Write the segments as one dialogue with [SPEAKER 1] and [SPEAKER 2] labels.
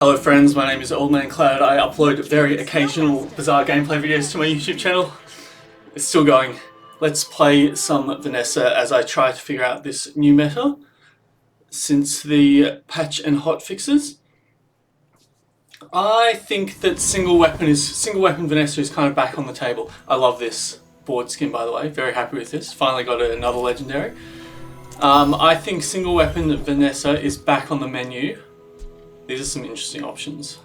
[SPEAKER 1] Hello friends, my name is Old Man Cloud. I upload very occasional Bazaar gameplay videos to my YouTube channel. It's still going. Let's play some Vanessa as I try to figure out this new meta since the patch and hotfixes. I think that single weapon Vanessa is kind of back on the table. I love this board skin, by the way. Very happy with this. Finally got another legendary. I think single weapon Vanessa is back on the menu. These are some interesting options.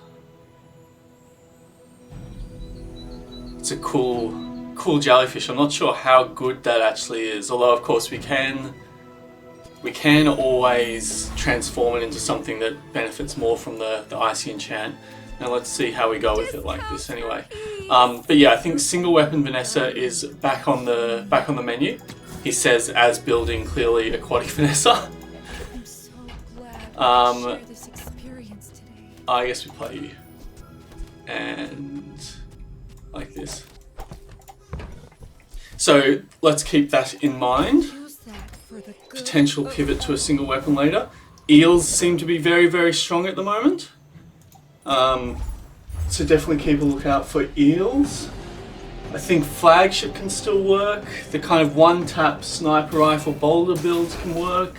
[SPEAKER 1] It's a cool jellyfish. I'm not sure how good that actually is, although of course we can always transform it into something that benefits more from the icy enchant. Now let's see how we go with it like this anyway. But yeah, I think single weapon Vanessa is back on the menu. He says as building clearly aquatic Vanessa. I guess we play and like this. So let's keep that in mind. Potential pivot to a single weapon later. Eels seem to be very, very strong at the moment. So definitely keep a lookout for eels. I think flagship can still work. The kind of one-tap sniper rifle boulder builds can work.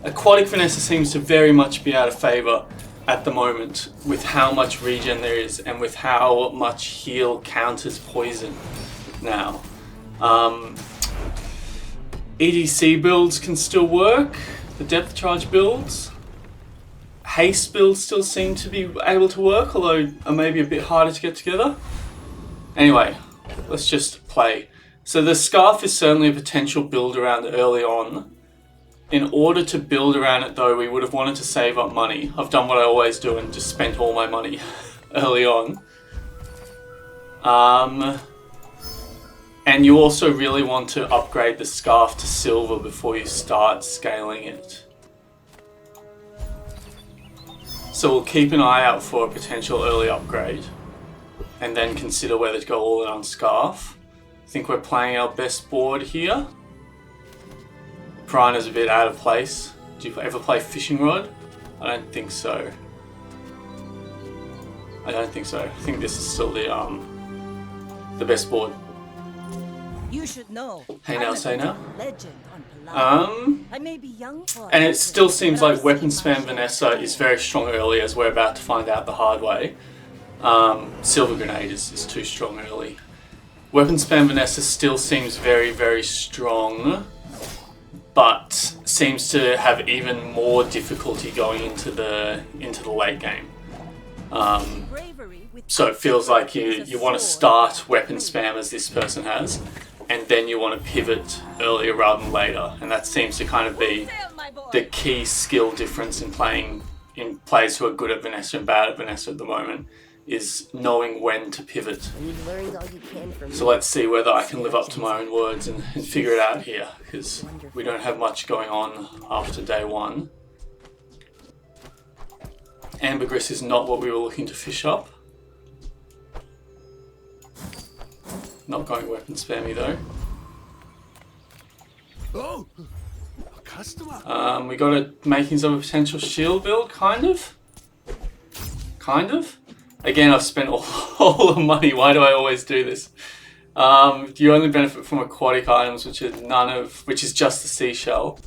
[SPEAKER 1] Aquatic Vanessa seems to very much be out of favour at the moment with how much regen there is and with how much heal counters poison now. EDC builds can still work. The depth charge builds. Haste builds still seem to be able to work, although are maybe a bit harder to get together. Anyway, let's just play. So the scarf is certainly a potential build around early on. In order to build around it though, we would have wanted to save up money. I've done what I always do and just spent all my money early on. And you also really want to upgrade the scarf to silver before you start scaling it. So we'll keep an eye out for a potential early upgrade and then consider whether to go all in on scarf. I think we're playing our best board here. Piranha's a bit out of place. Do you ever play fishing rod? I don't think so. I think this is still the best board.
[SPEAKER 2] You should know.
[SPEAKER 1] Hey now, say now.
[SPEAKER 2] I may be young,
[SPEAKER 1] and it still seems like weapon spam Vanessa is very strong early, as we're about to find out the hard way. Silver grenade is too strong early. Weapon spam Vanessa still seems very, very strong, but seems to have even more difficulty going into the late game. So it feels like you want to start weapon spam as this person has, and then you want to pivot earlier rather than later, and that seems to kind of be the key skill difference in players who are good at Vanessa and bad at Vanessa at the moment, is knowing when to pivot. So let's see whether I can live up to my own words and figure it out here, because we don't have much going on after day one. Ambergris is not what we were looking to fish up. Not going weapon spammy though.
[SPEAKER 3] Oh, a customer.
[SPEAKER 1] We got a makings of a potential shield build, kind of. Again, I've spent all the money. Why do I always do this? You only benefit from aquatic items, which is just the seashell.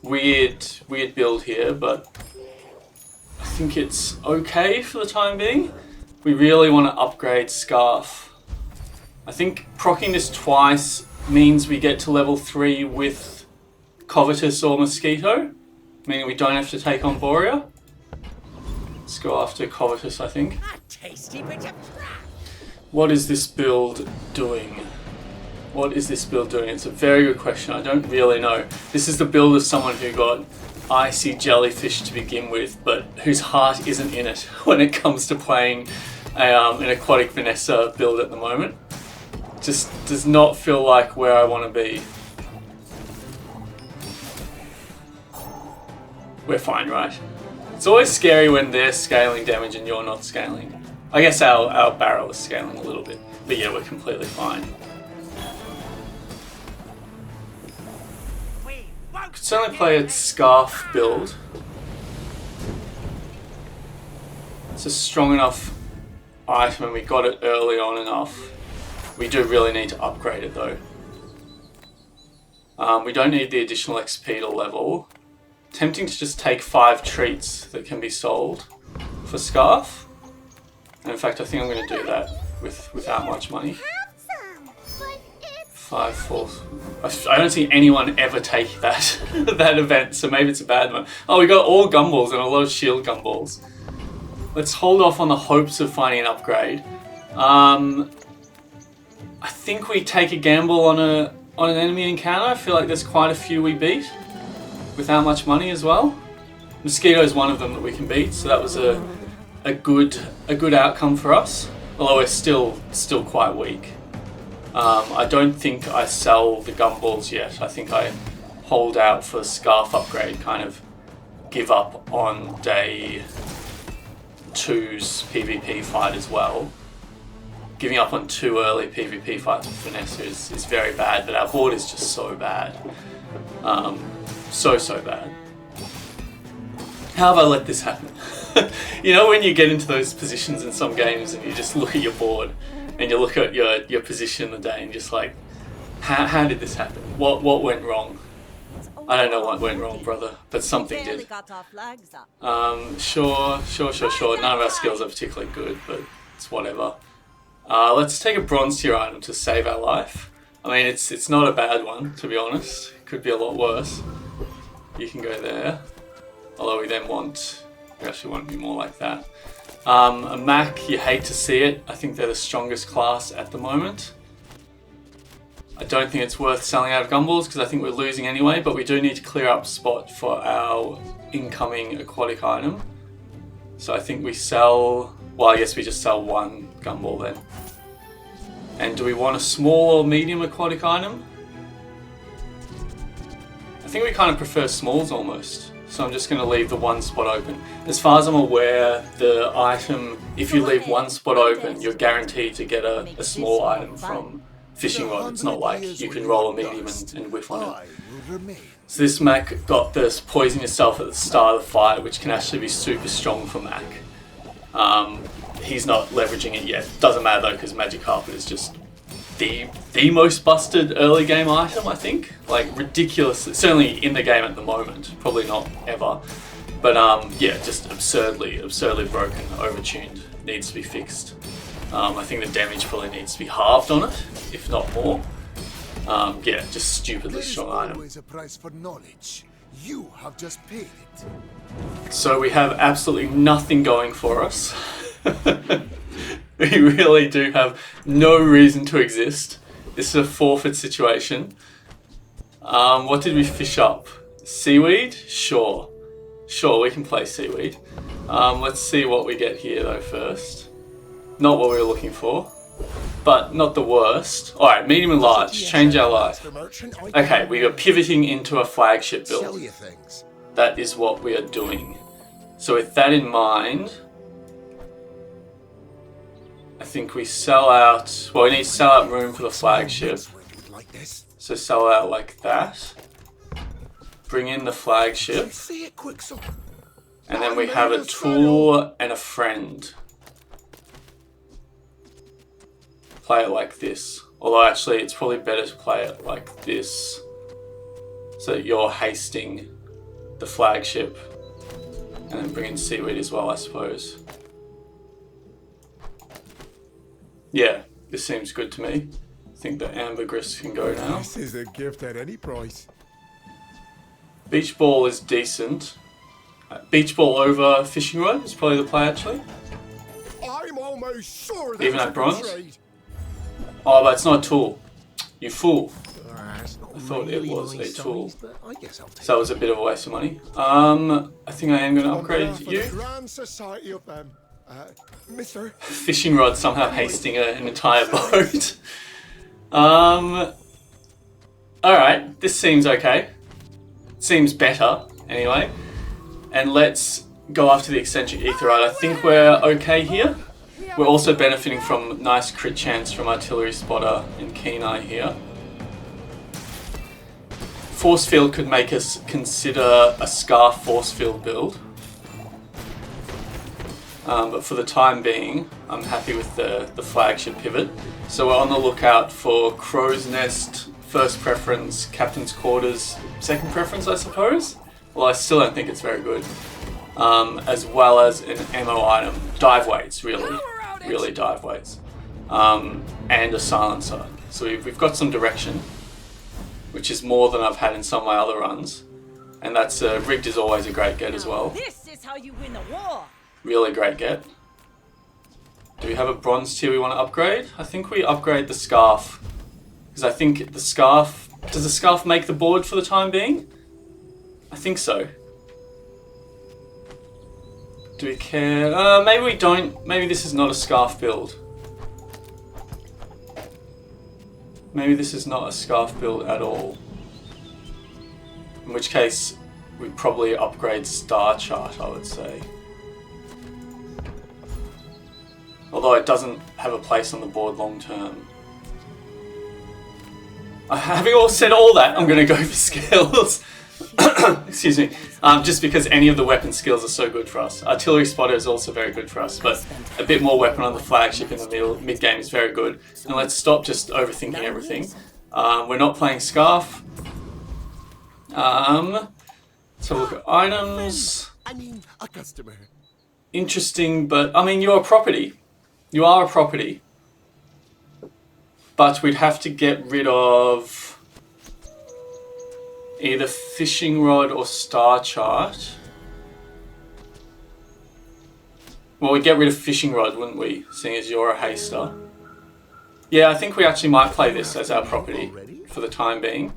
[SPEAKER 1] Weird build here, but I think it's okay for the time being. We really want to upgrade Scarf. I think proccing this twice means we get to level 3 with Covetous or Mosquito, meaning we don't have to take on Borea. Let's go after Covetous, I think. What is this build doing? It's a very good question. I don't really know. This is the build of someone who got icy jellyfish to begin with, but whose heart isn't in it when it comes to playing an aquatic Vanessa build at the moment. Just does not feel like where I want to be. We're fine, right? It's always scary when they're scaling damage and you're not scaling. I guess our barrel is scaling a little bit, but yeah, we're completely fine. Could certainly play a Scarf build. It's a strong enough item and we got it early on enough. We do really need to upgrade it though. We don't need the additional XP to level. Tempting to just take 5 treats that can be sold for Scarf. And in fact, I think I'm going to do that without much money. 5 falls. I don't see anyone ever take that that event, so maybe it's a bad one. Oh, we got all gumballs and a lot of shield gumballs. Let's hold off on the hopes of finding an upgrade. I think we take a gamble on an enemy encounter. I feel like there's quite a few we beat without much money as well. Mosquito is one of them that we can beat, so that was a good outcome for us. Although we're still quite weak. I don't think I sell the gumballs yet. I think I hold out for Scarf upgrade, kind of give up on day 2's PvP fight as well. Giving up on 2 early PvP fights with Vanessa is very bad, but our board is just so bad. So bad. How have I let this happen? You know when you get into those positions in some games and you just look at your board and you look at your position in the day and just like, how did this happen? What went wrong? I don't know what went wrong, brother, but something did. Sure. None of our skills are particularly good, but it's whatever. Let's take a bronze tier item to save our life. I mean, it's not a bad one, to be honest. It could be a lot worse. You can go there. Although we actually want to be more like that. A Mac, you hate to see it. I think they're the strongest class at the moment. I don't think it's worth selling out of gumballs because I think we're losing anyway, but we do need to clear up spot for our incoming aquatic item. So I think we sell, well, I guess we just sell 1 gumball then. And do we want a small or medium aquatic item? I think we kind of prefer smalls almost. So I'm just going to leave the 1 spot open. As far as I'm aware, the item, if you leave 1 spot open, you're guaranteed to get a small item from fishing rod. It's not like you can roll a medium and whiff on it. So this Mac got this poison yourself at the start of the fight, which can actually be super strong for Mac. He's not leveraging it yet. Doesn't matter though, because Magic Carpet is just the most busted early game item, I think. Like ridiculous, certainly in the game at the moment, probably not ever. But yeah, just absurdly broken, overtuned, needs to be fixed. I think the damage probably needs to be halved on it, if not more. Yeah, just stupidly strong item.
[SPEAKER 3] Always a price for knowledge. You have just paid it.
[SPEAKER 1] So we have absolutely nothing going for us. We really do have no reason to exist. This is a forfeit situation. What did we fish up? Seaweed? Sure, we can play seaweed. Let's see what we get here though first. Not what we were looking for, but not the worst. Alright, medium and large, change our life. Okay, we are pivoting into a flagship build. That is what we are doing. So with that in mind, I think we sell out, well we need to sell out room for the flagship. So sell out like that. Bring in the flagship. And then we have a tool and a friend. Play it like this. Although actually it's probably better to play it like this. So that you're hasting the flagship. And then bring in seaweed as well, I suppose. Yeah, this seems good to me. I think the ambergris can go now.
[SPEAKER 3] This is a gift at any price.
[SPEAKER 1] Beach ball is decent. Beach ball over fishing rod is probably the play actually.
[SPEAKER 3] I'm almost sure
[SPEAKER 1] even at bronze. Oh, but it's not a tool. You fool. I thought it was a tool. So that was a bit of a waste of money. I think I am going to upgrade you. Fishing rod somehow hasting an entire boat. Alright, this seems okay. Seems better, anyway. And let's go after the eccentric etherite. I think we're okay here. We're also benefiting from nice crit chance from artillery spotter and keen eye here. Force field could make us consider a scarf force field build. But for the time being, I'm happy with the flagship pivot. So we're on the lookout for Crow's Nest, first preference, Captain's Quarters, second preference, I suppose. Well, I still don't think it's very good. As well as an ammo item, dive weights, really dive weights, and a silencer. So we've got some direction, which is more than I've had in some of my other runs. And that's rigged is always a great get as well.
[SPEAKER 2] This is how you win a war.
[SPEAKER 1] Really great get. Do we have a bronze tier we want to upgrade? I think we upgrade the scarf. Because I think the scarf... Does the scarf make the board for the time being? I think so. Do we care? Maybe we don't. Maybe this is not a scarf build. Maybe this is not a scarf build at all. In which case, we'd probably upgrade Star Chart, I would say. Although it doesn't have a place on the board long term. Having said all that, I'm going to go for skills. Excuse me. Just because any of the weapon skills are so good for us. Artillery Spotter is also very good for us, but a bit more weapon on the flagship in the mid-game is very good. And let's stop just overthinking everything. We're not playing Scarf. Let's have a look at items.
[SPEAKER 3] I mean, a customer.
[SPEAKER 1] Interesting, but I mean, you're a property. You are a property. But we'd have to get rid of either Fishing Rod or Star Chart. Well, we'd get rid of Fishing Rod, wouldn't we? Seeing as you're a haster. Yeah, I think we actually might play this as our property for the time being.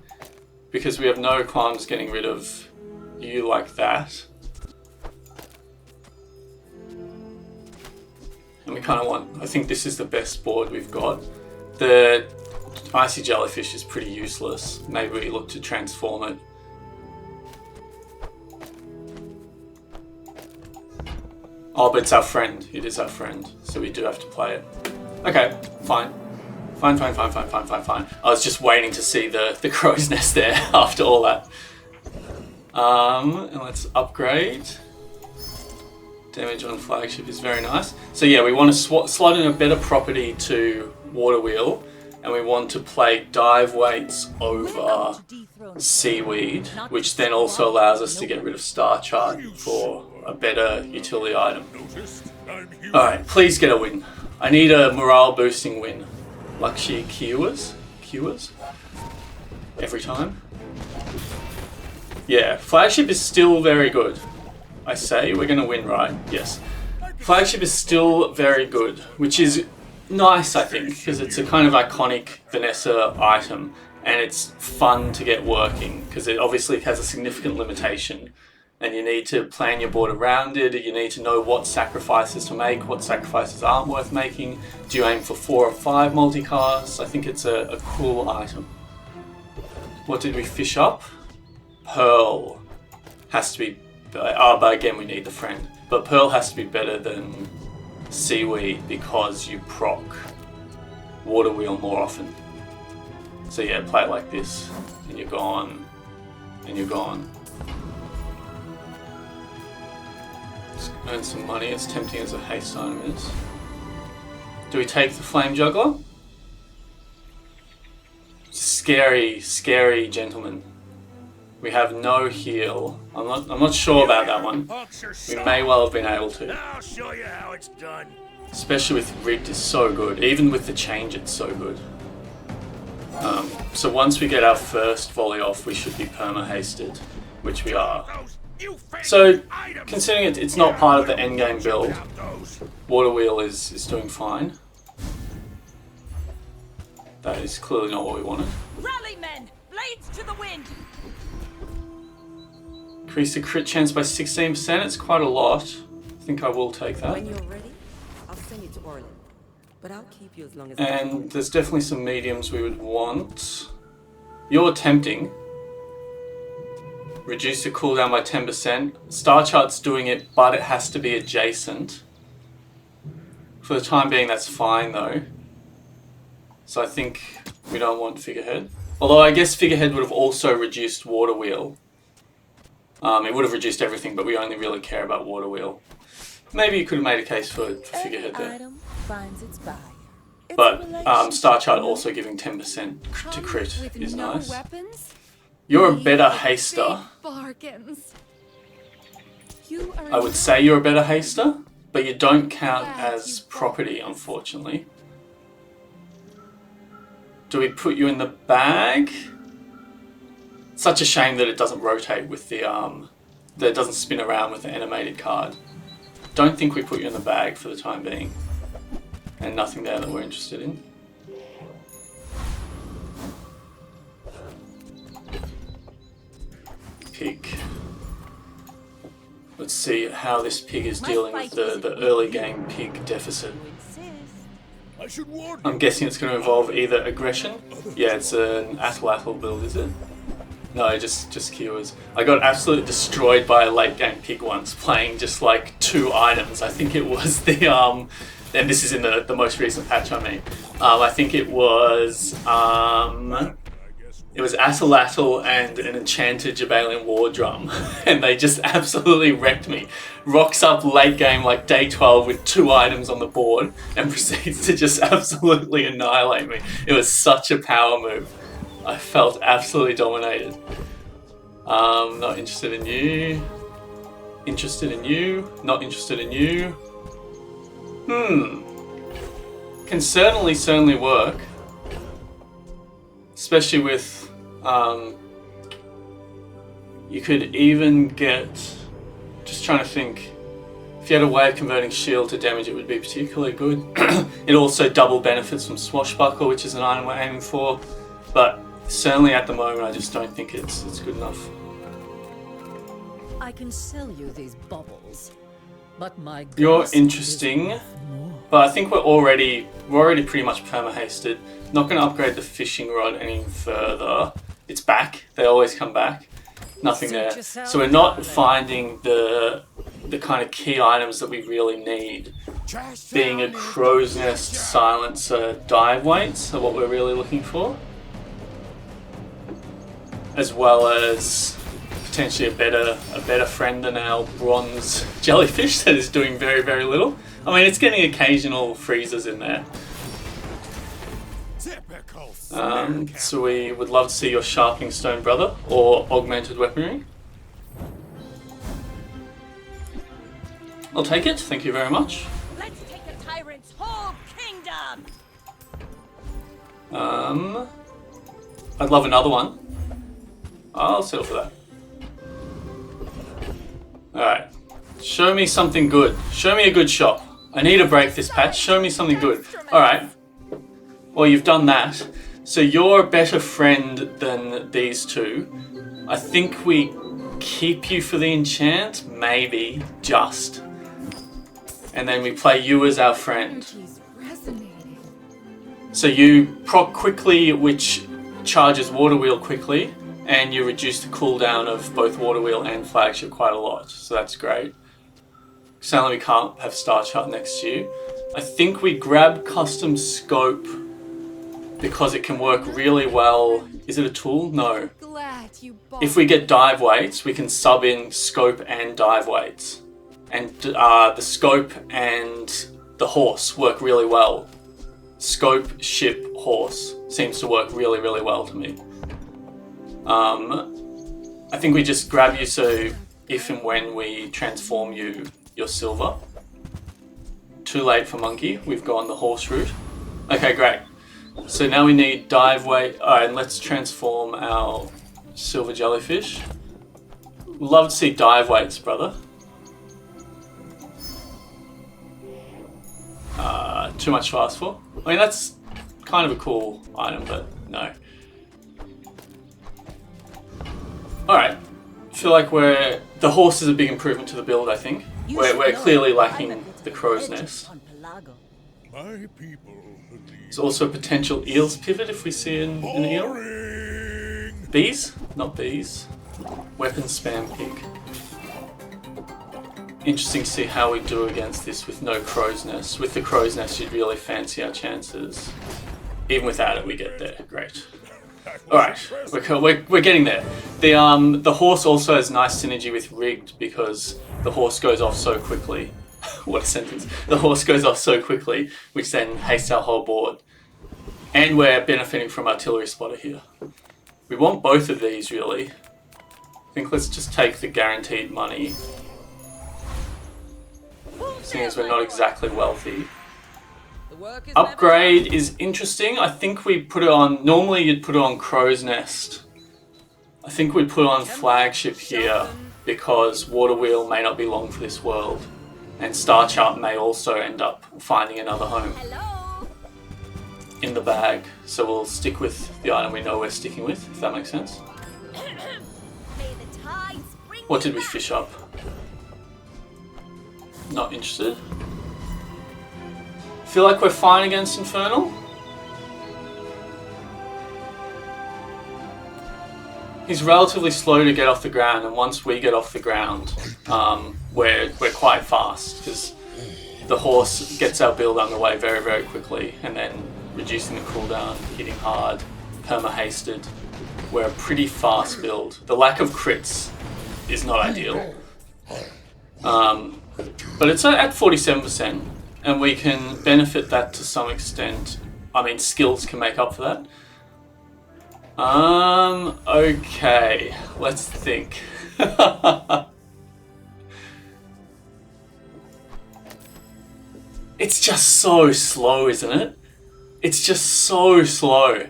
[SPEAKER 1] Because we have no qualms getting rid of you like that. And we kind of want... I think this is the best board we've got. The Icy Jellyfish is pretty useless. Maybe we look to transform it. Oh, but it's our friend. It is our friend. So we do have to play it. Okay, fine. Fine. I was just waiting to see the Crow's Nest there after all that. And let's upgrade. Damage on flagship is very nice. So yeah, we want to slot in a better property to Water Wheel, and we want to play dive weights over seaweed, which then also allows us to get rid of Star Chart for a better utility item. Alright, please get a win. I need a morale boosting win. Lakshya Cures? Every time. Yeah, flagship is still very good. I say we're going to win, right? Yes. Flagship is still very good, which is nice, I think, because it's a kind of iconic Vanessa item, and it's fun to get working, because it obviously has a significant limitation, and you need to plan your board around it, you need to know what sacrifices to make, what sacrifices aren't worth making. Do you aim for 4 or 5 multicasts? I think it's a cool item. What did we fish up? Pearl. Has to be... but again, we need the friend. But Pearl has to be better than Seaweed because you proc Water Wheel more often. So yeah, play it like this, and you're gone, and you're gone. Just earn some money, as tempting as a haste item is. Do we take the Flame Juggler? Scary, scary gentleman. We have no heal. I'm not sure about that one. We may well have been able to.
[SPEAKER 4] I'll show you how it's done.
[SPEAKER 1] Especially with rigged is so good. Even with the change, it's so good. So once we get our first volley off, we should be perma-hasted, which we are. So, considering it's not part of the endgame build, Water Wheel is doing fine. That is clearly not what we wanted.
[SPEAKER 2] Rally, men! Blades to the wind!
[SPEAKER 1] Increase the crit chance by 16%. It's quite a lot. I think I will take that.
[SPEAKER 5] When you're ready, I'll send you to Orland. But I'll keep you as long as
[SPEAKER 1] And there's definitely some mediums we would want. You're tempting. Reduce the cooldown by 10%. Star Chart's doing it, but it has to be adjacent. For the time being, that's fine though. So I think we don't want Figurehead. Although I guess Figurehead would have also reduced Water Wheel. It would have reduced everything, but we only really care about Water Wheel. Maybe you could have made a case for figurehead
[SPEAKER 2] Every
[SPEAKER 1] there.
[SPEAKER 2] item finds its buyer. It's a
[SPEAKER 1] But
[SPEAKER 2] relationship,
[SPEAKER 1] Star Chart
[SPEAKER 2] you know?
[SPEAKER 1] also giving 10% to crit
[SPEAKER 6] with
[SPEAKER 1] is
[SPEAKER 6] no
[SPEAKER 1] nice.
[SPEAKER 6] weapons?
[SPEAKER 1] You're a
[SPEAKER 6] We
[SPEAKER 1] better
[SPEAKER 6] get
[SPEAKER 1] haster.
[SPEAKER 6] big bargains. You are
[SPEAKER 1] I would say you're a better haster, but you don't count as property, unfortunately. Do we put you in the bag? Such a shame that it doesn't rotate with the that it doesn't spin around with the animated card. Don't think we put you in the bag for the time being. And nothing there that we're interested in. Pig. Let's see how this pig is dealing with the early game pig deficit.
[SPEAKER 3] I should warn you.
[SPEAKER 1] I'm guessing it's going to involve either aggression. Yeah, it's an Atlatl build, is it? No, just cures. I got absolutely destroyed by a late game pig once, playing just like 2 items. I think it was the and this is in the most recent patch I mean. I think it was Atlatl and an enchanted Jabalian War Drum, and they just absolutely wrecked me. Rocks up late game like day 12 with 2 items on the board and proceeds to just absolutely annihilate me. It was such a power move. I felt absolutely dominated. Not interested in you. Interested in you. Not interested in you. Can certainly work. Especially with, you could even get, just trying to think, if you had a way of converting shield to damage, it would be particularly good. It also double benefits from Swashbuckle, which is an item we're aiming for, but certainly at the moment, I just don't think it's good enough.
[SPEAKER 2] I can sell you these bubbles, but my
[SPEAKER 1] You're
[SPEAKER 2] ghost
[SPEAKER 1] interesting,
[SPEAKER 2] is more.
[SPEAKER 1] but I think we're already pretty much perma-hasted. Not going to upgrade the fishing rod any further. It's back. They always come back. Nothing
[SPEAKER 2] Suit
[SPEAKER 1] there.
[SPEAKER 2] yourself,
[SPEAKER 1] So we're not
[SPEAKER 2] darling.
[SPEAKER 1] finding the kind of key items that we really need.
[SPEAKER 3] Trash
[SPEAKER 1] Being a
[SPEAKER 3] down
[SPEAKER 1] crow's nest silencer dive weights are what we're really looking for. As well as potentially a better friend than our bronze jellyfish that is doing very little. I mean, it's getting occasional freezers in there.
[SPEAKER 3] Typical.
[SPEAKER 1] So we would love to see your sharpening stone brother or augmented weaponry. I'll take it, thank you very much.
[SPEAKER 2] Let's take a tyrant's whole kingdom.
[SPEAKER 1] I'd love another one. I'll settle for that. Alright. Show me something good. Show me a good shop. I need to break this patch. Show me something good. Alright. Well, you've done that. So you're a better friend than these two. I think we keep you for the enchant. Maybe. Just. And then we play you as our friend.
[SPEAKER 6] Energy's resonating.
[SPEAKER 1] So you proc quickly, which charges Water Wheel quickly, and you reduce the cooldown of both Water Wheel and Flagship quite a lot. So that's great. Sadly, we can't have Star Chart next to you. I think we grab Custom Scope because it can work really well. Is it a tool? No.
[SPEAKER 6] Glad you bought.
[SPEAKER 1] If we get dive weights, we can sub in Scope and dive weights. And the Scope and the Horse work really well. Scope, Ship, Horse seems to work really well to me. I think we just grab you so if and when we transform you, you're silver. Too late for monkey, we've gone the horse route. Okay, great. So now we need dive weight. Alright, and let's transform our silver jellyfish. Love to see dive weights, brother. Too much to ask for. I mean, that's kind of a cool item, but no. Alright. Feel like the horse is a big improvement to the build, I think.
[SPEAKER 2] You
[SPEAKER 1] We're
[SPEAKER 2] should know
[SPEAKER 1] clearly
[SPEAKER 2] I'm
[SPEAKER 1] lacking
[SPEAKER 2] a bit
[SPEAKER 1] the
[SPEAKER 2] of a
[SPEAKER 1] crow's
[SPEAKER 2] legend
[SPEAKER 1] nest.
[SPEAKER 2] on Pelago.
[SPEAKER 3] My people believe.
[SPEAKER 1] There's also a potential eels pivot if we see an eel.
[SPEAKER 3] Boring.
[SPEAKER 1] Bees? Not bees. Weapon spam pig. Interesting to see how we do against this with no crow's nest. With the crow's nest, you'd really fancy our chances. Even without it, we get there. Great. Alright, we're getting there. The horse also has nice synergy with rigged because the horse goes off so quickly what a sentence. The horse goes off so quickly, which then hastes our whole board. And we're benefiting from artillery spotter here. We want both of these, really. I think let's just take the guaranteed money. Seeing as we're not exactly wealthy. Upgrade is interesting. I think we put it on... Normally you'd put it on Crow's Nest. I think we put on Flagship here because Water Wheel may not be long for this world. And Star Chart may also end up finding another home in the bag. So we'll stick with the item we know we're sticking with, if that makes sense. What did we fish up? Not interested. Feel like we're fine against Infernal? He's relatively slow to get off the ground, and once we get off the ground, we're quite fast, because the horse gets our build underway very, very quickly, and then reducing the cooldown, hitting hard, perma-hasted. We're a pretty fast build. The lack of crits is not ideal. But it's at 47%, and we can benefit that to some extent. I mean, skills can make up for that. Okay, let's think. It's just so slow, isn't it? It's just so slow.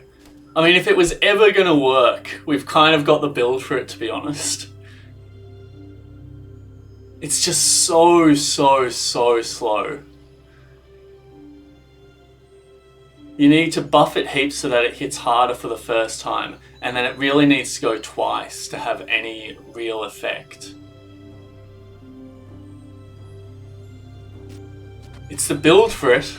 [SPEAKER 1] I mean, if it was ever gonna work, we've kind of got the build for it, to be honest. It's just so slow. You need to buff it heaps so that it hits harder for the first time, and then it really needs to go twice to have any real effect. It's the build for it.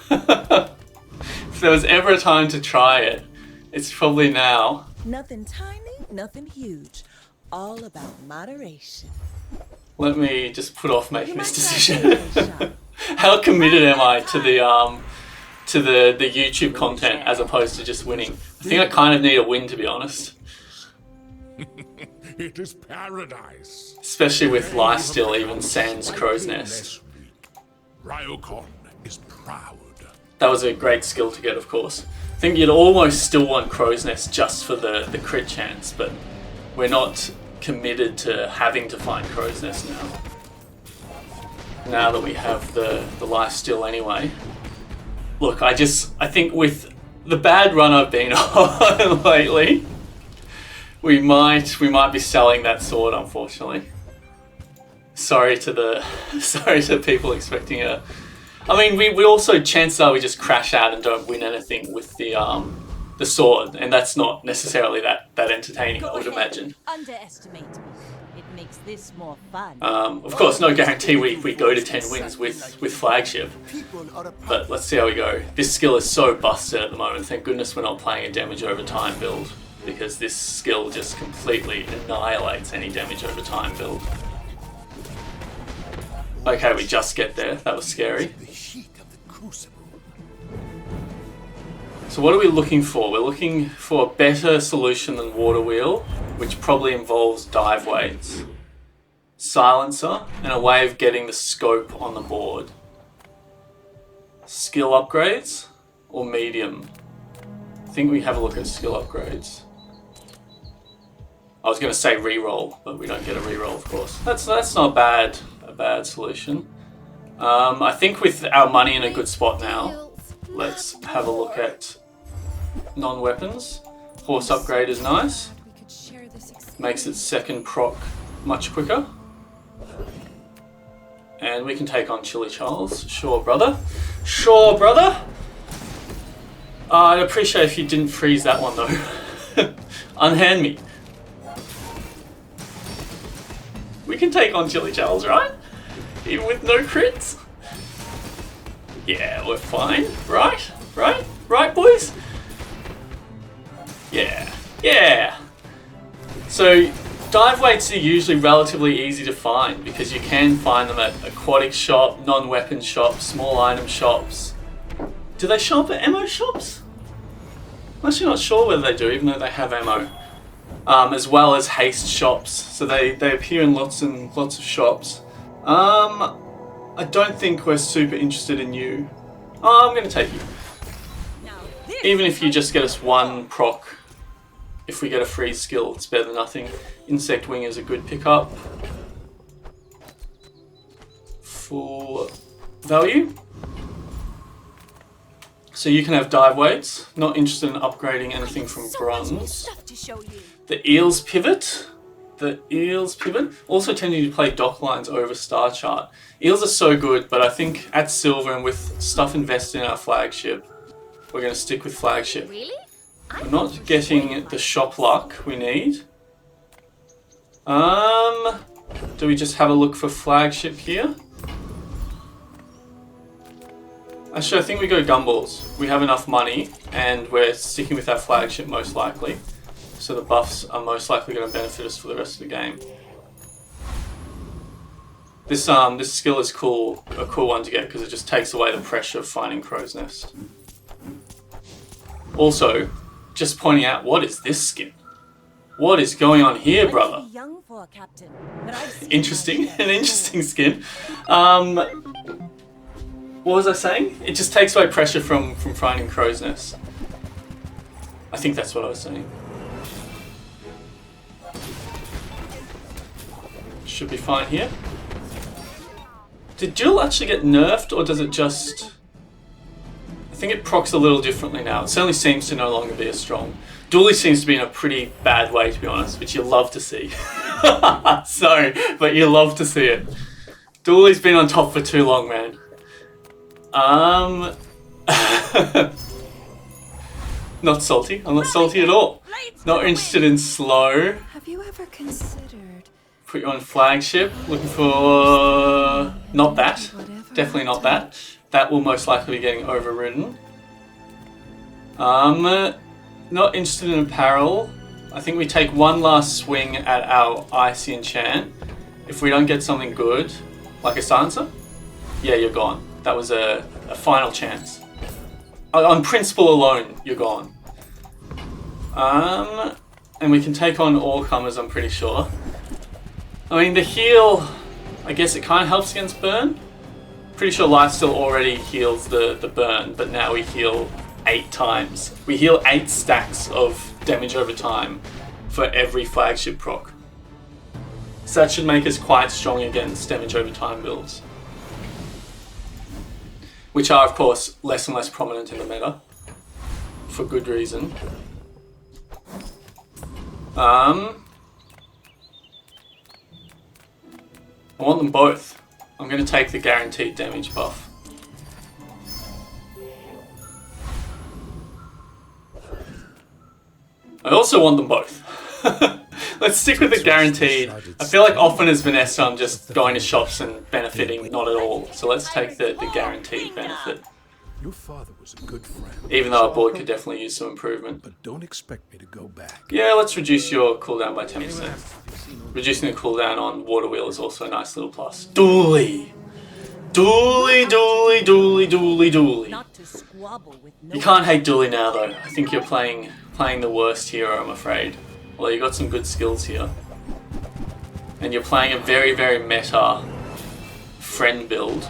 [SPEAKER 1] If there was ever a time to try it, it's probably now.
[SPEAKER 5] Nothing tiny, nothing huge. All about moderation.
[SPEAKER 1] Let me just put off making this decision. How committed am I to the YouTube content as opposed to just winning? I think I kind of need a win, to be honest.
[SPEAKER 3] It is paradise.
[SPEAKER 1] Especially with lifesteal, even sans Crow's Nest.
[SPEAKER 3] Ryokon is proud.
[SPEAKER 1] That was a great skill to get, of course. I think you'd almost still want Crow's Nest just for the crit chance, but we're not committed to having to find Crow's Nest now. Now that we have the lifesteal anyway. Look, I think with the bad run I've been on lately, we might be selling that sword, unfortunately. Sorry to people expecting a... I mean, we also, chances are we just crash out and don't win anything with the sword, and that's not necessarily that entertaining, I would imagine.
[SPEAKER 7] Underestimate me. It makes this more fun.
[SPEAKER 1] Of course, no guarantee we go to 10 wins with Flagship, but let's see how we go. This skill is so busted at the moment. Thank goodness we're not playing a damage over time build, because this skill just completely annihilates any damage over time build. Okay, we just get there. That was scary.
[SPEAKER 3] The heat of the crucible.
[SPEAKER 1] So what are we looking for? We're looking for a better solution than Water Wheel, which probably involves dive weights, silencer, and a way of getting the scope on the board. Skill upgrades or medium? I think we have a look at skill upgrades. I was going to say reroll, but we don't get a reroll, of course. That's not bad. A bad solution. I think with our money in a good spot now, let's have a look at non-weapons. Horse upgrade is nice. Makes its second proc much quicker. And we can take on Chili Charles. Sure, brother. Sure, brother. I'd appreciate if you didn't freeze that one, though. Unhand me. We can take on Chili Charles, right? Even with no crits? Yeah, we're fine. Right, boys? Yeah. So, dive weights are usually relatively easy to find because you can find them at aquatic shop, non-weapon shops, small item shops. Do they shop at ammo shops? I'm actually not sure whether they do, even though they have ammo. As well as haste shops. So they appear in lots and lots of shops. I don't think we're super interested in you. Oh, I'm going to take you. Even if you just get us one proc, if we get a free skill, it's better than nothing. Insect Wing is a good pickup. For value. So you can have dive weights. Not interested in upgrading anything from bronze. The Eels Pivot. The Eels Pivot. Also tending to play dock lines over Star Chart. Eels are so good, but I think at silver and with stuff invested in our flagship, we're going to stick with flagship.
[SPEAKER 6] Really?
[SPEAKER 1] We're not getting the shop luck we need. Do we just have a look for flagship here? Actually, I think we go gumballs. We have enough money, and we're sticking with our flagship most likely. So the buffs are most likely going to benefit us for the rest of the game. This skill is cool, a cool one to get because it just takes away the pressure of finding Crow's Nest. Also, just pointing out, what is this skin? What is going on here, brother? Interesting, an interesting skin. What was I saying? It just takes away pressure from finding Crow's Nest. I think that's what I was saying. Should be fine here. Did Duel actually get nerfed, or does it just... I think it procs a little differently now. It certainly seems to no longer be as strong. Dually seems to be in a pretty bad way, to be honest, which you love to see. Sorry, but you love to see it. Dually's been on top for too long, man. Not salty. I'm not salty at all. Not interested in slow.
[SPEAKER 6] Have you ever considered
[SPEAKER 1] Put you on flagship. Looking for... not that. Definitely not that. That will most likely be getting overridden. Not interested in apparel. I think we take one last swing at our icy enchant. If we don't get something good, like a silencer, yeah, you're gone. That was a final chance. On principle alone, you're gone. And we can take on all comers, I'm pretty sure. I mean, the heal, I guess it kind of helps against burn. Pretty sure Lifesteal already heals the burn, but now we heal 8 times. We heal 8 stacks of damage over time for every flagship proc. So that should make us quite strong against damage over time builds. Which are, of course, less and less prominent in the meta. For good reason. I want them both. I'm going to take the guaranteed damage buff. I also want them both. Let's stick with the guaranteed. I feel like often as Vanessa I'm just going to shops and benefiting, not at all. So let's take the guaranteed benefit.
[SPEAKER 3] Your father was a good friend.
[SPEAKER 1] Even though our board could definitely use some improvement.
[SPEAKER 3] But don't expect me to go back.
[SPEAKER 1] Yeah, let's reduce your cooldown by 10%. Reducing the cooldown on Water Wheel is also a nice little plus. Dooley! Dooley, Dooley, Dooley, Dooley, Dooley. You can't hate Dooley now though. I think you're playing the worst hero, I'm afraid. Although you got some good skills here. And you're playing a very, very meta friend build.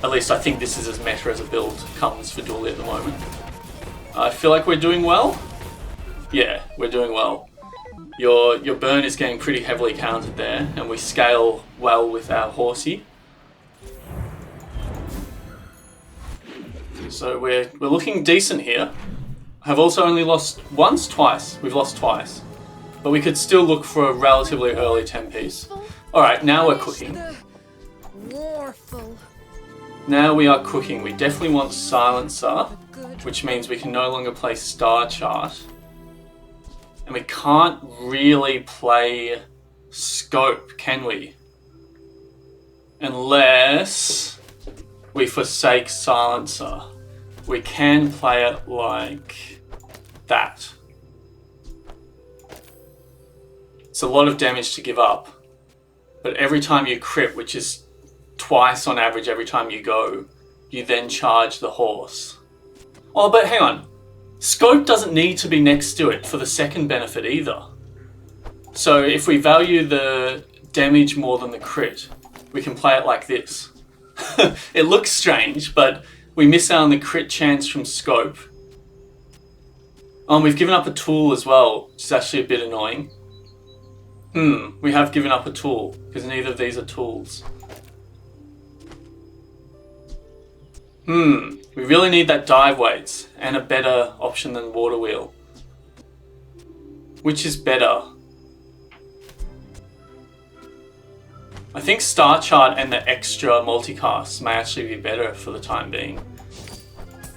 [SPEAKER 1] At least I think this is as meta as a build comes for Dooley at the moment. I feel like we're doing well. Yeah, we're doing well. Your burn is getting pretty heavily counted there, and we scale well with our horsey. So we're looking decent here. Have also only lost once, twice. We've lost twice. But we could still look for a relatively early 10 piece. Alright, now we're cooking. Now we are cooking. We definitely want Silencer, which means we can no longer play Star Chart. And we can't really play Scope, can we? Unless we forsake Silencer. We can play it like that. It's a lot of damage to give up. But every time you crit, which is twice on average every time you go, you then charge the horse. Oh, but hang on. Scope doesn't need to be next to it for the second benefit either. So if we value the damage more than the crit, we can play it like this. It looks strange, but we miss out on the crit chance from scope. And we've given up a tool as well, which is actually a bit annoying. We have given up a tool, because neither of these are tools. We really need that dive weights, and a better option than water wheel. Which is better? I think Star Chart and the extra multicasts may actually be better for the time being.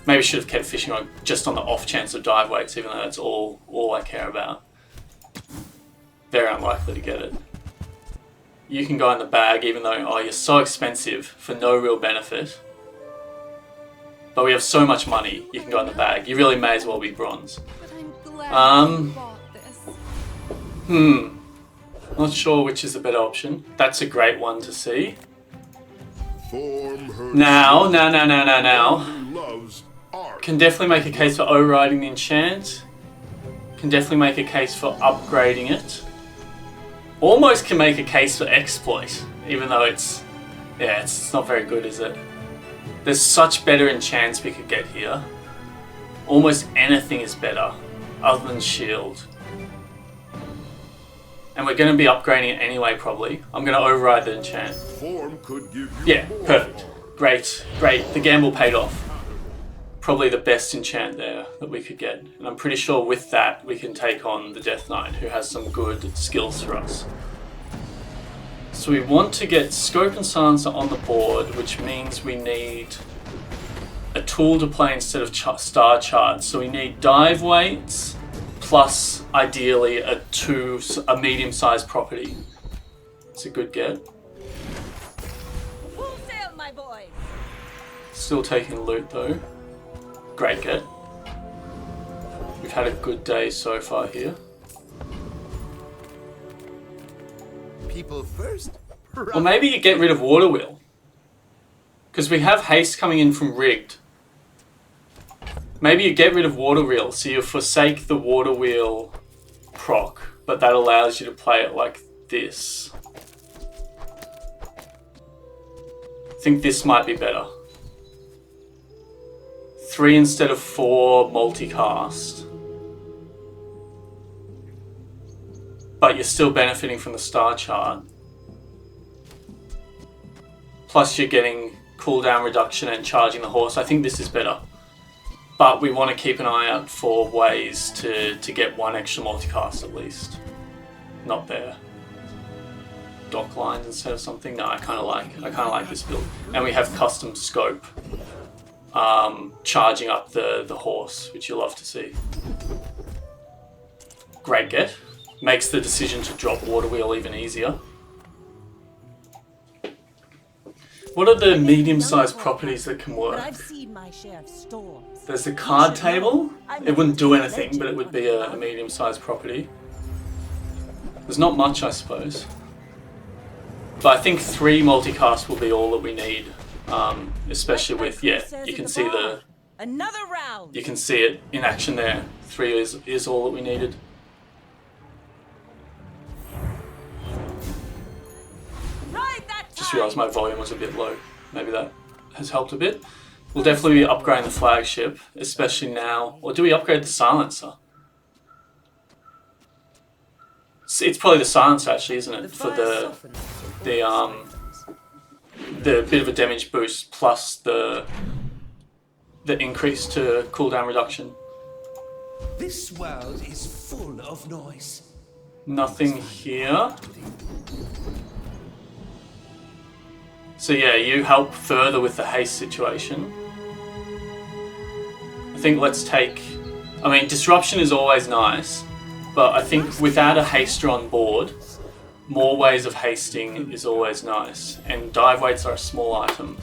[SPEAKER 1] Maybe should have kept fishing on just on the off chance of dive weights, even though that's all I care about. Very unlikely to get it. You can go in the bag, even though, oh, you're so expensive for no real benefit. But we have so much money, you can go in the bag. You really may as well be bronze.
[SPEAKER 6] But I'm glad you bought this.
[SPEAKER 1] Not sure which is the better option. That's a great one to see. Now.
[SPEAKER 3] Loves art.
[SPEAKER 1] Can definitely make a case for overriding the enchant. Can definitely make a case for upgrading it. Almost can make a case for exploit, even though it's not very good, is it? There's such better enchants we could get here. Almost anything is better, other than shield. And we're going to be upgrading it anyway, probably. I'm going to override the enchant.
[SPEAKER 3] Form could give you
[SPEAKER 1] Yeah,
[SPEAKER 3] more.
[SPEAKER 1] perfect. Great. The gamble paid off. Probably the best enchant there that we could get. And I'm pretty sure with that, we can take on the Death Knight, who has some good skills for us. So we want to get Scope and Silencer on the board, which means we need a tool to play instead of Star Chart. So we need dive weights, plus ideally a medium-sized property. It's a good get.
[SPEAKER 5] Full sail, my boy.
[SPEAKER 1] Still taking loot though. Great get. We've had a good day so far here.
[SPEAKER 3] People first.
[SPEAKER 1] Or maybe you get rid of Water Wheel. Because we have haste coming in from rigged. Maybe you get rid of Water Wheel, so you forsake the Water Wheel proc, but that allows you to play it like this. I think this might be better. 3 instead of 4 multicast. But you're still benefiting from the Star Chart. Plus you're getting cooldown reduction and charging the horse. I think this is better. But we want to keep an eye out for ways to get 1 extra multicast at least. Not there. Dock lines instead of something. No, I kind of like this build. And we have custom scope. Charging up the horse, which you'll love to see. Great get. Makes the decision to drop Water Wheel even easier. What are the medium-sized properties that can
[SPEAKER 5] But I've
[SPEAKER 1] work?
[SPEAKER 5] seen my share of storms.
[SPEAKER 1] There's the card table. It wouldn't do anything, but it would be a medium-sized property. There's not much, I suppose. But I think 3 multicast will be all that we need. Especially with, you can see
[SPEAKER 5] Another round.
[SPEAKER 1] you can see it in action there. 3 is all that we needed.
[SPEAKER 5] Ride that
[SPEAKER 1] Just realised my volume was a bit low. Maybe that has helped a bit. We'll definitely be upgrading the flagship, especially now. Or do we upgrade the silencer? It's probably the silencer actually, isn't it? For the bit of a damage boost plus the increase to cooldown reduction.
[SPEAKER 8] This world is full of noise.
[SPEAKER 1] Nothing here. So yeah, you help further with the haste situation. I think let's take... I mean, disruption is always nice, but I think without a haster on board, more ways of hasting is always nice. And dive weights are a small item.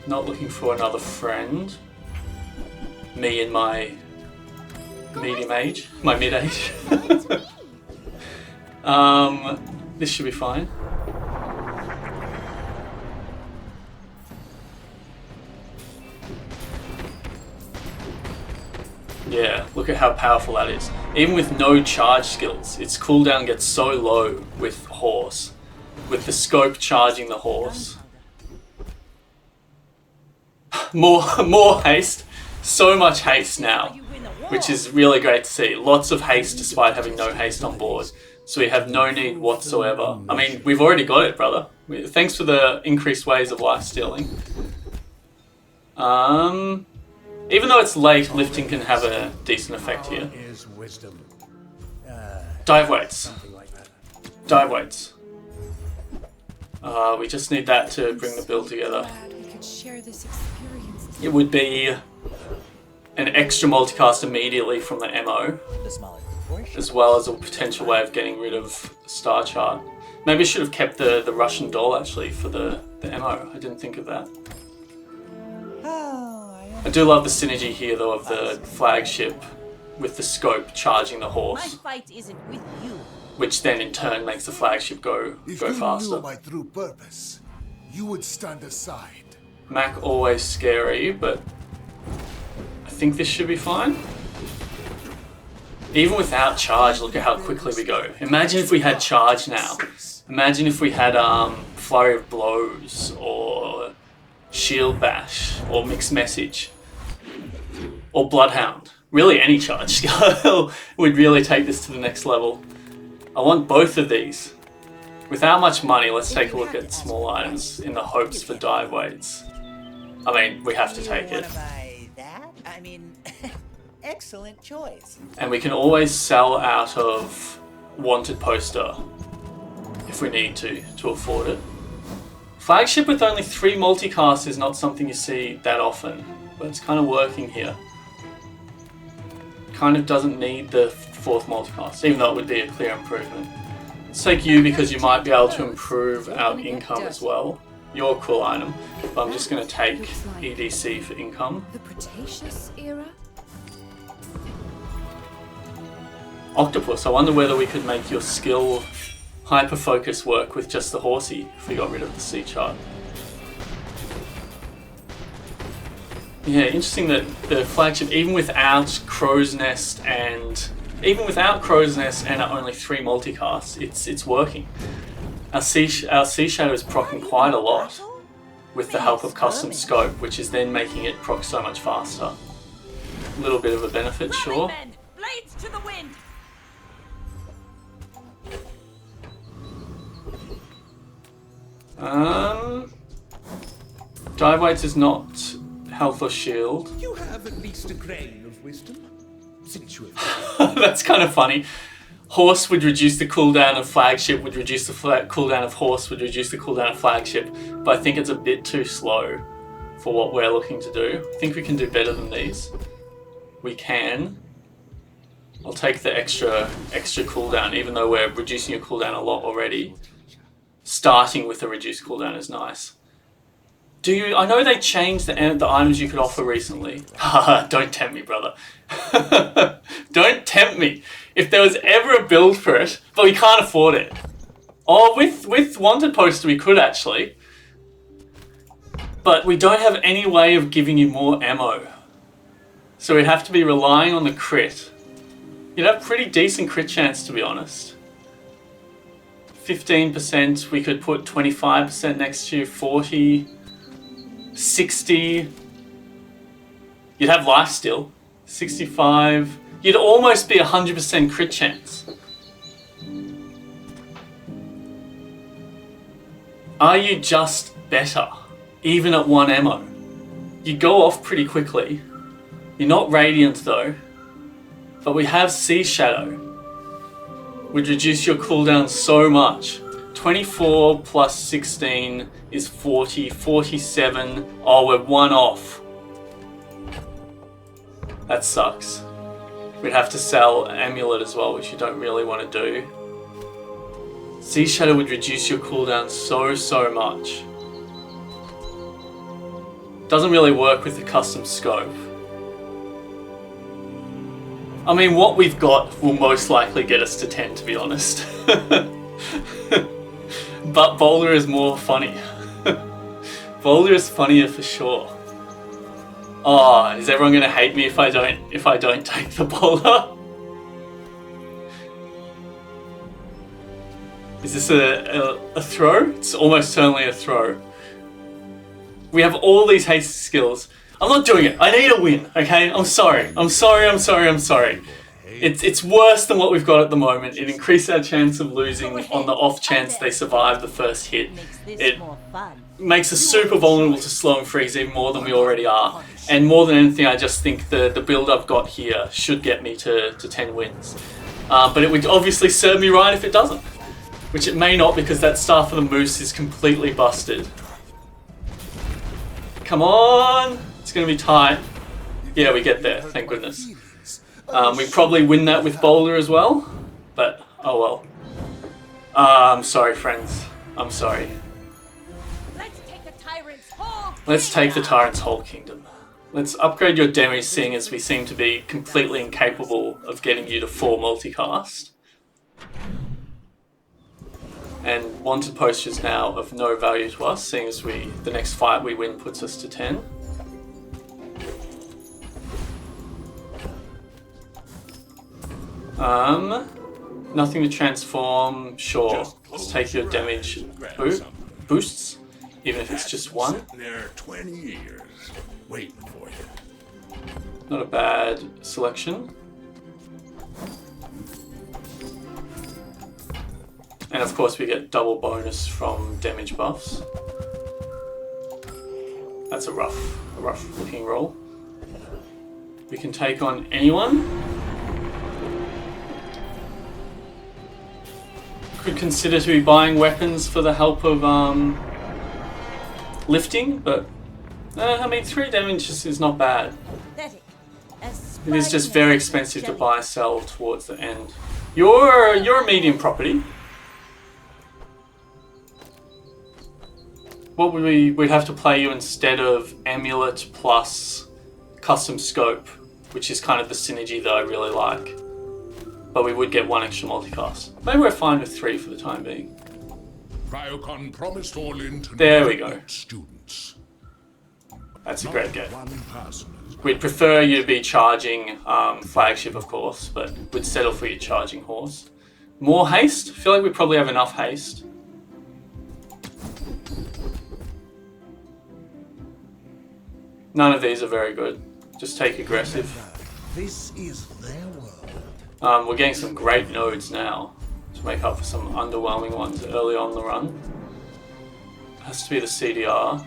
[SPEAKER 1] Not looking for another friend. Me in my medium age. My mid-age. This should be fine. Yeah, look at how powerful that is. Even with no charge skills, its cooldown gets so low with Horse with the scope charging the horse. More haste. So much haste now, which is really great to see. Lots of haste despite having no haste on board. So we have no need whatsoever. I mean, we've already got it, brother. Thanks for the increased ways of life stealing. Even though it's late, lifting can have a decent effect here.
[SPEAKER 4] Is wisdom.
[SPEAKER 1] Dive weights.
[SPEAKER 4] Something like that.
[SPEAKER 1] Dive weights. We just need that to bring the build together.
[SPEAKER 6] Glad we could share this experience.
[SPEAKER 1] It would be an extra multicast immediately from the MO, as well as a potential way of getting rid of the star chart. Maybe I should have kept the Russian doll actually for the MO. I didn't think of that. I do love the synergy here though of the flagship with the scope charging the
[SPEAKER 7] My
[SPEAKER 1] horse,
[SPEAKER 7] fight isn't with you.
[SPEAKER 1] which then in turn makes the flagship go
[SPEAKER 3] If you
[SPEAKER 1] faster.
[SPEAKER 3] knew my true purpose, you would stand aside.
[SPEAKER 1] Mac always scary, but I think this should be fine. Even without charge, look at how quickly we go. Imagine if we had charge now. Imagine if we had flurry of blows or shield bash or mixed message or bloodhound. Really, any charge skill would really take this to the next level. I want both of these. Without much money, let's take a look at small items in the hopes for dive weights. I mean, we have to take it.
[SPEAKER 9] Buy that? I mean, excellent choice.
[SPEAKER 1] And we can always sell out of wanted poster if we need to afford it. Flagship with only 3 multicast is not something you see that often, but it's kind of working here. Kind of doesn't need the 4th multicast, even though it would be a clear improvement. Let's take you because you might be able to improve our income as well. You're a cool item, but I'm just going to take EDC for income.
[SPEAKER 6] The Cretaceous era?
[SPEAKER 1] Octopus, I wonder whether we could make your skill hyper-focus work with just the horsey if we got rid of the sea chart. Yeah, interesting that the flagship, even without Crow's Nest and our only 3 multicasts, it's working. Our sea shadow is proccing quite a lot with the help of custom scope, which is then making it proc so much faster. A little bit of a benefit, sure.
[SPEAKER 7] Blades to the wind.
[SPEAKER 1] Dive weights is not health or shield.
[SPEAKER 8] You have at least a grain of wisdom, since you have.
[SPEAKER 1] That's kind of funny. Horse would reduce the cooldown of flagship, would reduce the cooldown of horse, would reduce the cooldown of flagship, but I think it's a bit too slow for what we're looking to do. I think we can do better than these. We can. I'll take the extra cooldown, even though we're reducing your cooldown a lot already. Starting with a reduced cooldown is nice. I know they changed the items you could offer recently. Haha, don't tempt me, brother. Don't tempt me. If there was ever a build for it, but we can't afford it. Oh, with wanted poster we could actually. But we don't have any way of giving you more ammo. So we'd have to be relying on the crit. You'd have pretty decent crit chance, to be honest. 15%, we could put 25% next to you, 40, 60. You'd have life still. 65. You'd almost be 100% crit chance. Are you just better, even at 1 ammo? You go off pretty quickly. You're not radiant though. But we have Sea Shadow. Would reduce your cooldown so much. 24 plus 16 is 40, 47. Oh, we're 1 off. That sucks. We'd have to sell Amulet as well, which you don't really want to do. Sea Shadow would reduce your cooldown so much. Doesn't really work with the custom scope. I mean, what we've got will most likely get us to 10, to be honest. But Bowler is more funny. Bowler is funnier for sure. Oh, is everyone gonna hate me if I don't take the Bowler? Is this a throw? It's almost certainly a throw. We have all these haste skills. I'm not doing it. I need a win, okay? I'm sorry. I'm sorry. It's worse than what we've got at the moment. It increased our chance of losing on the off chance they survive the first hit. It makes us super vulnerable to slow and freeze even more than we already are. And more than anything, I just think the build I've got here should get me to 10 wins. But it would obviously serve me right if it doesn't. Which it may not, because that Staff of the Moose is completely busted. Come on! It's going to be tight. Yeah, we get there, thank goodness. We probably win that with Boulder as well, but oh well. I'm sorry, friends. I'm sorry.
[SPEAKER 6] Let's take the
[SPEAKER 1] Tyrant's whole kingdom. Let's upgrade your damage, seeing as we seem to be completely incapable of getting you to 4 multicast. And wanted postures now of no value to us, seeing as the next fight we win puts us to 10. Nothing to transform, sure. Let's take your damage boosts, even if it's just 1.
[SPEAKER 4] Sitting there 20 years, waiting for you.
[SPEAKER 1] Not a bad selection. And of course we get double bonus from damage buffs. That's a rough looking roll. We can take on anyone. Could consider to be buying weapons for the help of lifting, but I mean 3 damage is not bad. It is just very expensive to buy sell towards the end. You're a medium property. What would we'd have to play you instead of Amulet plus Custom Scope, which is kind of the synergy that I really like. But we would get 1 extra multicast. Maybe we're fine with 3 for the time being.
[SPEAKER 3] Cryocon promised all
[SPEAKER 1] there we go.
[SPEAKER 3] Students.
[SPEAKER 1] That's a great get. We'd prefer you to be charging flagship, of course, but we'd settle for your charging horse. More haste? I feel like we probably have enough haste. None of these are very good. Just take aggressive.
[SPEAKER 3] This is their world.
[SPEAKER 1] We're getting some great nodes now to make up for some underwhelming ones early on the run. Has to be the CDR.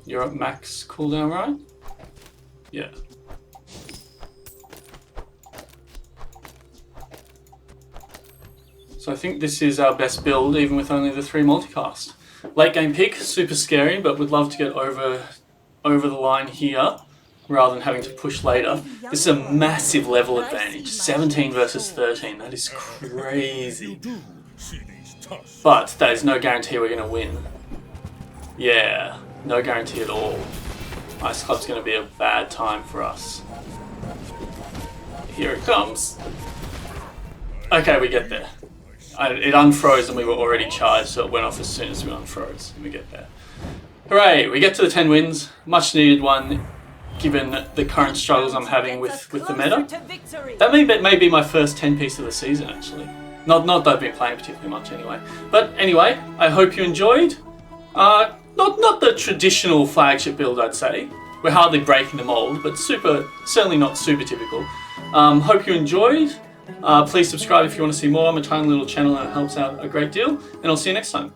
[SPEAKER 1] You're at max cooldown, right? Yeah. So I think this is our best build, even with only the 3 multicast. Late game pick, super scary, but would love to get over the line here, rather than having to push later. This is a massive level advantage, 17 versus 13, that is crazy. But that is no guarantee we're going to win. Yeah, no guarantee at all. Ice Club's going to be a bad time for us. Here it comes. Okay, we get there. It unfroze and we were already charged, so it went off as soon as we unfroze. And we get there. Hooray! We get to the 10 wins. Much needed one, given the current struggles I'm having with the meta. That may be my first 10 piece of the season, actually. Not that I've been playing particularly much anyway. But anyway, I hope you enjoyed. Not the traditional flagship build, I'd say. We're hardly breaking the mold, but certainly not super typical. Hope you enjoyed. Please subscribe if you want to see more. I'm a tiny little channel and it helps out a great deal. And I'll see you next time.